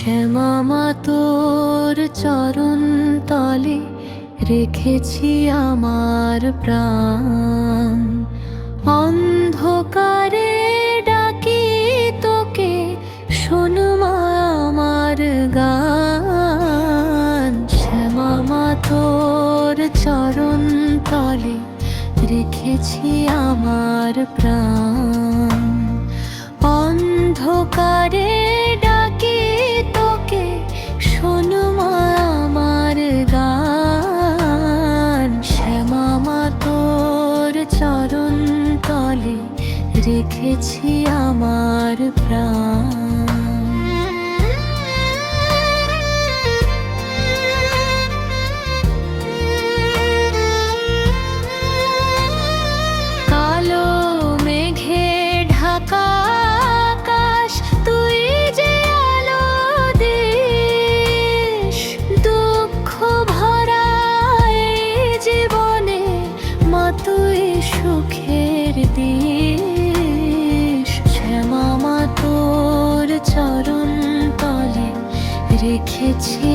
শ্যামা তোর চরণ তলে রেখেছি আমার প্রাণ। অন্ধকারে ডাকি তোকে, শোন মা আমার গান। শ্যামা তোর চরণ তলে রেখেছি আমার প্রাণ। অন্ধকারে ডাকি তোকে, শোন মা আমার গান। শ্যামা তোর চরণ তলে রেখেছি আমার প্রাণ। কালো মেঘে ঢাকা আকাশ, তুই যে আলো দিস। দুঃখ ভরা এই জীবনে মা তুই সুখের দিস। শ্যামা তোর চরণ তলে রেখেছি